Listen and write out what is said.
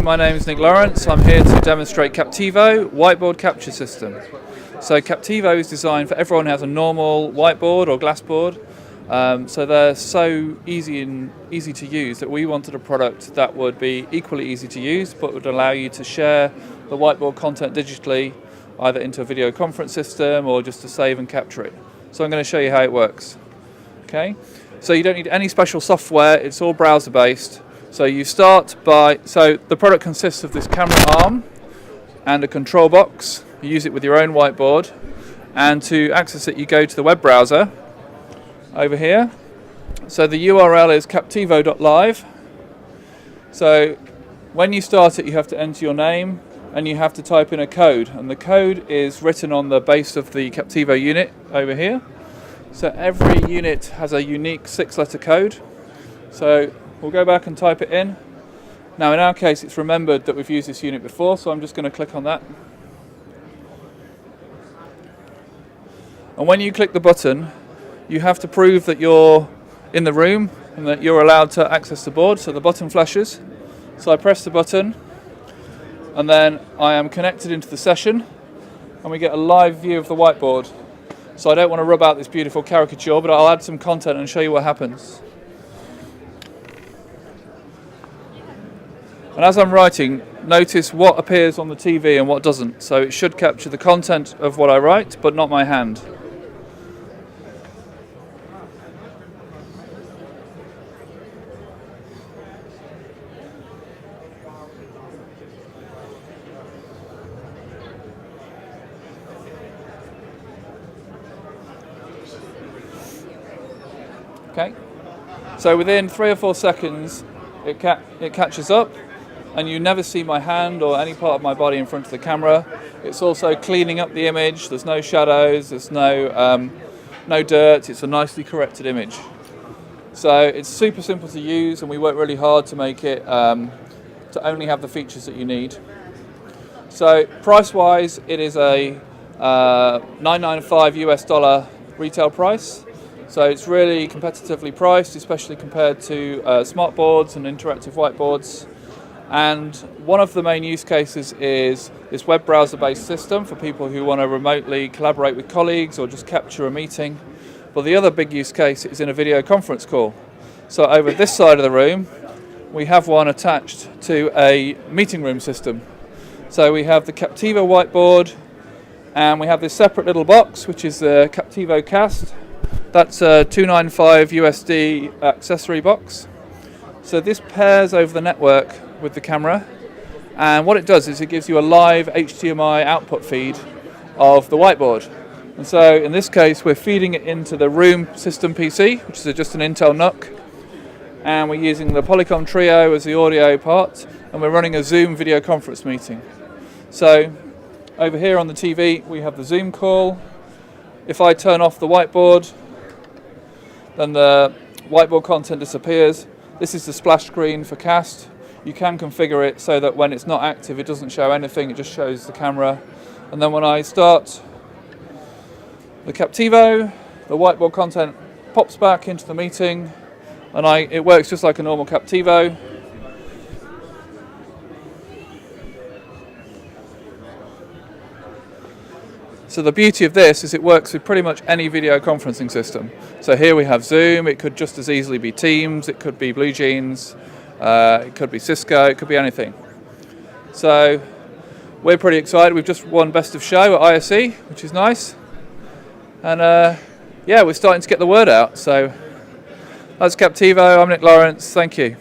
My name is Nick Lawrence. I'm here to demonstrate Captivo Whiteboard Capture System. So Captivo is designed for everyone who has a normal whiteboard or glass board. So they're so easy to use that we wanted a product that would be equally easy to use but would allow you to share the whiteboard content digitally either into a video conference system or just to save and capture it. So I'm going to show you how it works. Okay, so you don't need any special software, it's all browser based. So you start by, so the product consists of this camera arm and a control box. You use it with your own whiteboard, and to access it you go to the web browser over here. So the URL is captivo.live. So when you start it you have to enter your name and you have to type in a code, and the code is written on the base of the Captivo unit over here. So every unit has a unique 6-letter code. So we'll go back and type it in. Now in our case it's remembered that we've used this unit before, so I'm just going to click on that. And when you click the button you have to prove that you're in the room and that you're allowed to access the board, so the button flashes. So I press the button and then I am connected into the session and we get a live view of the whiteboard. So I don't want to rub out this beautiful caricature, but I'll add some content and show you what happens. And as I'm writing, notice what appears on the TV and what doesn't. So it should capture the content of what I write, but not my hand. Okay, so within 3 or 4 seconds it catches up and you never see my hand or any part of my body in front of the camera. It's also cleaning up the image, there's no shadows, there's no dirt, it's a nicely corrected image. So it's super simple to use and we work really hard to make it to only have the features that you need. So price wise it is a $9.95 US retail price. So it's really competitively priced, especially compared to smart boards and interactive whiteboards. And one of the main use cases is this web browser-based system for people who want to remotely collaborate with colleagues or just capture a meeting. But the other big use case is in a video conference call. So over this side of the room, we have one attached to a meeting room system. So we have the Captivo whiteboard, and we have this separate little box, which is the Captivo Cast. That's a $295 USD accessory box. So this pairs over the network with the camera, and what it does is it gives you a live HDMI output feed of the whiteboard. And so in this case we're feeding it into the room system PC, which is just an Intel NUC, and we're using the Polycom Trio as the audio part, and we're running a Zoom video conference meeting. So over here on the TV we have the Zoom call. If I turn off the whiteboard, then the whiteboard content disappears. This is the splash screen for Cast. You can configure it so that when it's not active it doesn't show anything, it just shows the camera. And then when I start the Captivo, the whiteboard content pops back into the meeting and it works just like a normal Captivo. So the beauty of this is it works with pretty much any video conferencing system. So here we have Zoom, it could just as easily be Teams, it could be Blue Jeans, it could be Cisco, it could be anything. So we're pretty excited. We've just won Best of Show at ISE, which is nice. And yeah, we're starting to get the word out. So that's Captivo, I'm Nick Lawrence, thank you.